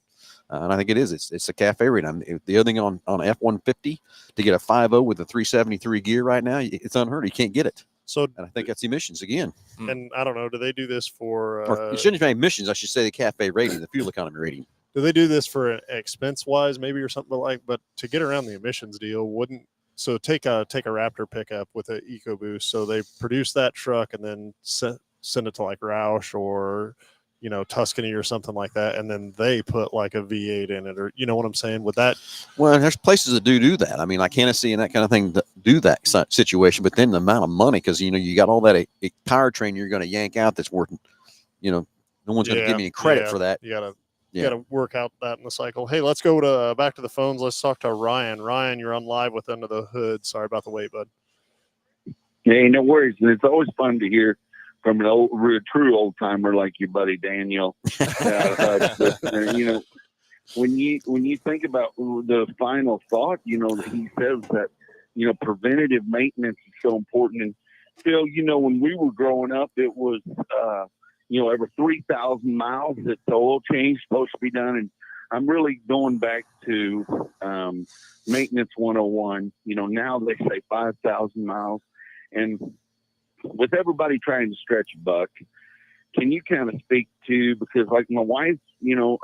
And I think it is. It's a cafe rating. The other thing on F-150 to get a 5.0 with a 373 gear right now, it's unheard of. You can't get it. So, and I think that's emissions again. And I don't know. Do they do this for? Or it shouldn't be emissions. I should say the cafe rating, the fuel economy rating. Do they do this for expense wise, maybe, or something like? But to get around the emissions deal, wouldn't so take a Raptor pickup with an EcoBoost. So they produce that truck and then send it to like Roush or Tuscany or something like that, and then they put like a V8 in it, or what I'm saying? With that, well, there's places that do that. I mean, like Hennessy and that kind of thing that do that situation. But then the amount of money, because you got all that powertrain you're going to yank out that's worth, no one's going to give me any credit for that. You gotta work out that in the cycle. Hey, let's go to back to the phones. Let's talk to Ryan. Ryan, you're on live with Under the Hood. Sorry about the wait, bud. Hey, no worries. And it's always fun to hear from a true old timer like your buddy Daniel. When you think about the final thought, he says that preventative maintenance is so important. And Phil, when we were growing up, it was every 3,000 miles that the oil change supposed to be done. And I'm really going back to maintenance 101. Now they say 5,000 miles, and with everybody trying to stretch a buck, can you kind of speak to, because like my wife, her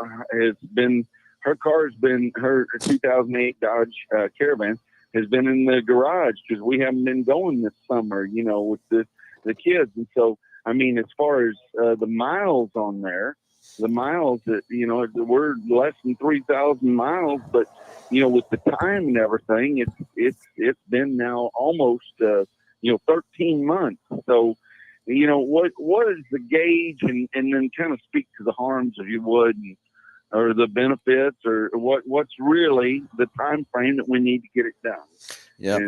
2008 Dodge Caravan has been in the garage because we haven't been going this summer, with the kids. And so, I mean, as far as the miles on there, the miles that, we're less than 3,000 miles, but, with the time and everything, it's been now almost, 13 months. So, what is the gauge, and then kind of speak to the harms, if you would, or the benefits, or what's really the time frame that we need to get it done. Yeah.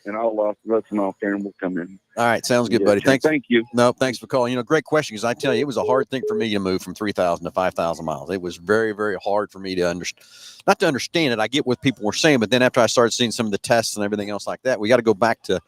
And I'll listen off there and we'll come in. All right. Sounds good, buddy. Thanks. Thank you. No, thanks for calling. Great question. Because I tell you, it was a hard thing for me to move from 3,000 to 5,000 miles. It was very, very hard for me to not to understand it. I get what people were saying, but then after I started seeing some of the tests and everything else like that, we got to go back to,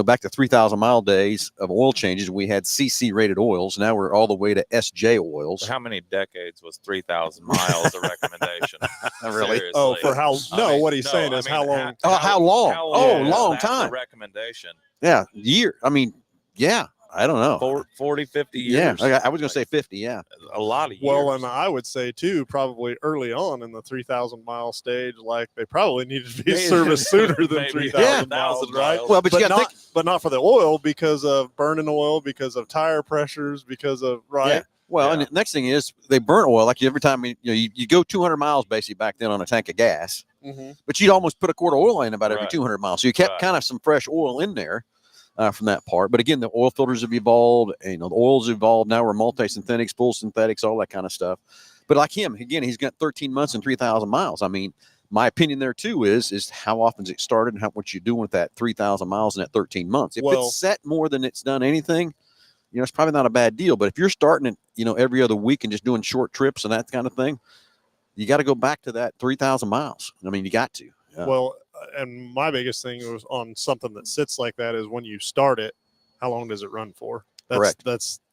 back to 3,000 mile days of oil changes. We had CC rated oils. Now we're all the way to SJ oils. So how many decades was 3,000 miles a recommendation? Really? Seriously. Oh, for how? No, what he's saying is how long? How long? How Oh, long long is time. the recommendation. Yeah, year. I mean, yeah. I don't know. 40, 50 Yeah, years. I was going to say 50. Yeah. A lot of years. Well, and I would say too, probably early on in the 3,000 mile stage, like they probably needed to be serviced sooner than Maybe 3,000 1,000 miles, right? miles. Well, but you got to think. But not for the oil, because of burning oil, because of tire pressures, because of Yeah. Well, and the next thing is they burn oil. Like every time you go 200 miles basically back then on a tank of gas, but you'd almost put a quart of oil in about every 200 miles. So you kept kind of some fresh oil in there from that part. But again, the oil filters have evolved. And, the oils evolved. Now we're multi-synthetics, full synthetics, all that kind of stuff. But like him, again, he's got 13 months and 3,000 miles. I mean, my opinion there too is how often it started and what you're doing with that 3,000 miles in that 13 months. If it's set more than it's done anything, it's probably not a bad deal. But if you're starting it, every other week and just doing short trips and that kind of thing, you got to go back to that 3,000 miles. I mean, you got to. Well, and my biggest thing was on something that sits like that is when you start it, how long does it run for? Correct.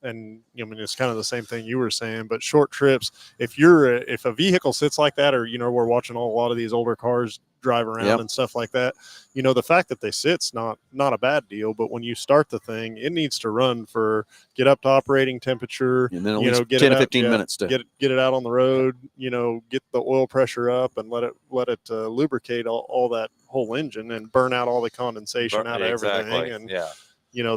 And I mean, it's kind of the same thing you were saying, but short trips, if a vehicle sits like that, or, we're watching a lot of these older cars drive around and stuff like that, the fact that they sit's not a bad deal, but when you start the thing, it needs to run get up to operating temperature, and then get 10 to 15 minutes to get it out on the road, get the oil pressure up and let it lubricate all that whole engine and burn out all the condensation out of everything. And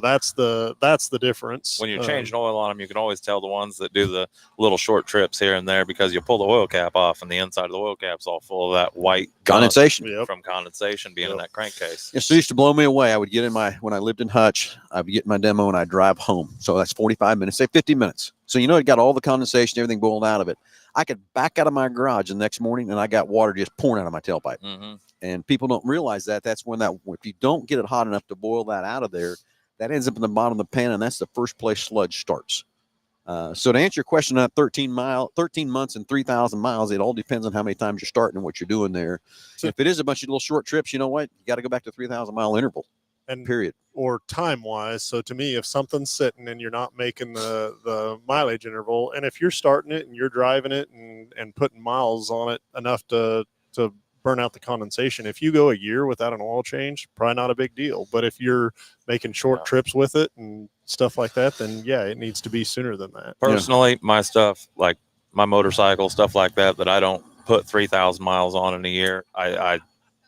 that's the difference. When you're changing oil on them, you can always tell the ones that do the little short trips here and there, because you pull the oil cap off and the inside of the oil cap's all full of that white condensation from condensation being in that crankcase. It used to blow me away. I would get when I lived in Hutch, I would get my demo and I'd drive home. So that's 45 minutes, say 50 minutes. So, it got all the condensation, everything boiled out of it. I could back out of my garage the next morning and I got water just pouring out of my tailpipe. Mm-hmm. And people don't realize that. That's when if you don't get it hot enough to boil that out of there, that ends up in the bottom of the pan, and that's the first place sludge starts. So to answer your question on 13 months and 3,000 miles, it all depends on how many times you're starting and what you're doing there. So if it is a bunch of little short trips, you know what? You got to go back to 3,000 mile interval. And period. Or time wise. So to me, if something's sitting and you're not making the mileage interval, and if you're starting it and you're driving it and putting miles on it enough to burn out the condensation, if you go a year without an oil change, probably not a big deal. But if you're making short trips with it and stuff like that, then it needs to be sooner than that. Personally, my stuff, like my motorcycle, stuff like that I don't put 3,000 miles on in a year, I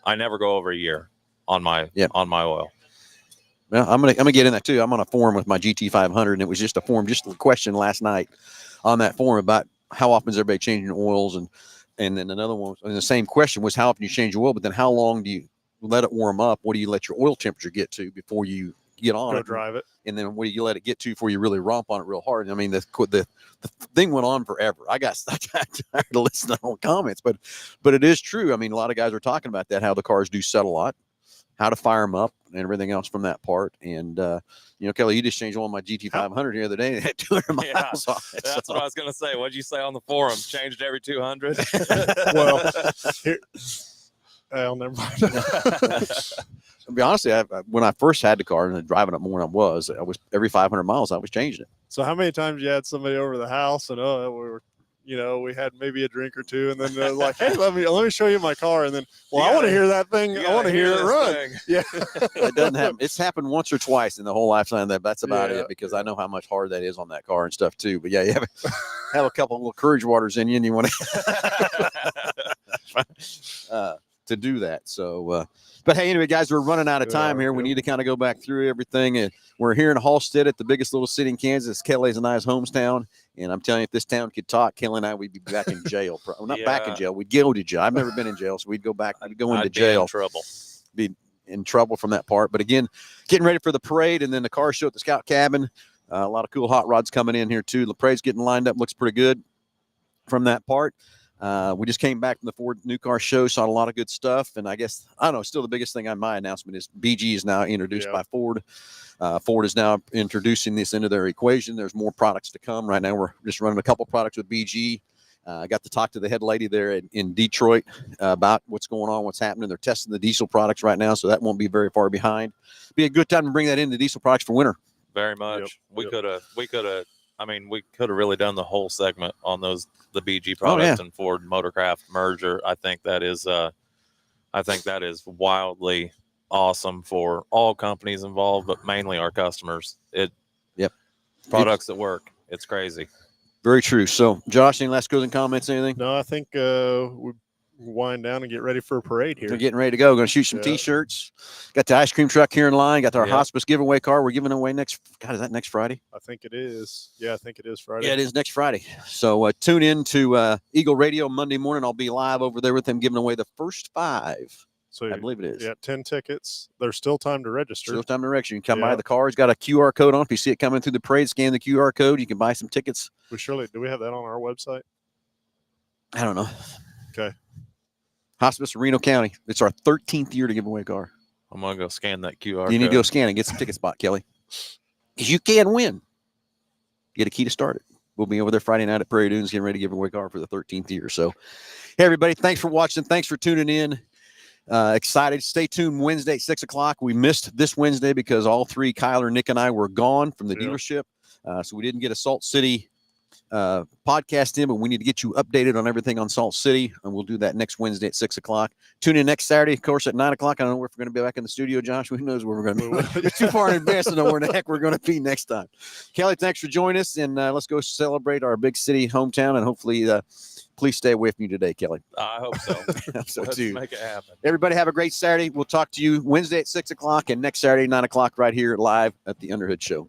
never go over a year on my oil. Well, I'm gonna get in that too. I'm on a forum with my GT500, and it was just a question last night on that forum about how often is everybody changing oils, and then another one, and the same question was how often you change your oil, but then how long do you let it warm up? What do you let your oil temperature get to before you get on Go it? drive it. And then what do you let it get to before you really romp on it real hard? I mean, the thing went on forever. I got tired of listening to all the comments, but it is true. I mean, a lot of guys are talking about that, how the cars do set a lot, how to fire them up and everything else from that part. And, Kelly, you just changed one of my GT500 the other day and had 200 miles on it. That's what I was going to say. What'd you say on the forum? Changed every 200? Well, never mind. To be honest, when I first had the car and driving it more than I was every 500 miles, I was changing it. So how many times you had somebody over the house and we had maybe a drink or two, and then they're like, "Hey, let me show you my car," and then, I want to hear that thing. I want to hear it run. Thing. Yeah, it doesn't happen. It's happened once or twice in the whole lifetime. That's about it, because I know how much hard that is on that car and stuff too. But you have a couple of little courage waters in you, and you want to do that. So, but hey, anyway, guys, we're running out of time here. We need to kind of go back through everything. And we're here in Halstead at the biggest little city in Kansas, Kelly's and I's hometown. And I'm telling you, if this town could talk, Kelly and I, we'd be back in jail. Well, not back in jail. We'd go to jail. I've never been in jail, so we'd go back. We'd go into jail. In trouble. Be in trouble from that part. But again, getting ready for the parade and then the car show at the Scout Cabin. A lot of cool hot rods coming in here too. The parade's getting lined up. Looks pretty good from that part. We just came back from the Ford new car show, saw a lot of good stuff. And I guess, I don't know, still the biggest thing on my announcement is BG is now introduced by Ford. Ford is now introducing this into their equation. There's more products to come. Right now, we're just running a couple products with BG. I got to talk to the head lady there in Detroit about what's going on, what's happening. They're testing the diesel products right now, so that won't be very far behind. Be a good time to bring that into diesel products for winter. Very much. We could have really done the whole segment on the BG products and Ford Motorcraft merger. I think that is wildly awesome for all companies involved, but mainly our customers. products that work. It's crazy. Very true. So, Josh, any last closing comments? Anything? No, I think we wind down and get ready for a parade here. We're getting ready to go. Going to shoot some T-shirts. Got the ice cream truck here in line. Got our hospice giveaway car. We're giving away next. God, is that next Friday? I think it is. Yeah, I think it is Friday. Yeah, it is next Friday. So tune in to Eagle Radio Monday morning. I'll be live over there with them giving away the first 5. So I believe it is. Yeah, 10 tickets. There's still time to register. Still time to register. You can come by. The car's got a QR code on. If you see it coming through the parade, scan the QR code. You can buy some tickets. Do we have that on our website? I don't know. Okay. Hospice of Reno County. It's our 13th year to give away a car. I'm going to go scan that QR You need code. to go scan and get some ticket spot, Kelly. Because you can win. Get a key to start it. We'll be over there Friday night at Prairie Dunes getting ready to give away a car for the 13th year. So, hey, everybody, thanks for watching. Thanks for tuning in. Excited. Stay tuned Wednesday at 6 o'clock. We missed this Wednesday because all 3, Kyler, Nick, and I were gone from the dealership. So we didn't get a Salt City podcast in, but we need to get you updated on everything on Salt City, and we'll do that next Wednesday at 6 o'clock. Tune in next Saturday, of course, at 9 o'clock. I don't know if we're going to be back in the studio, Josh. Who knows where we're going to be? We're too far in advance to know where the heck we're going to be next time. Kelly, thanks for joining us, and let's go celebrate our big city hometown, and hopefully please stay away from you today, Kelly. I hope so. So Let's too. make it happen. Everybody have a great Saturday. We'll talk to you Wednesday at 6 o'clock and next Saturday, 9 o'clock right here live at the Underhood Show.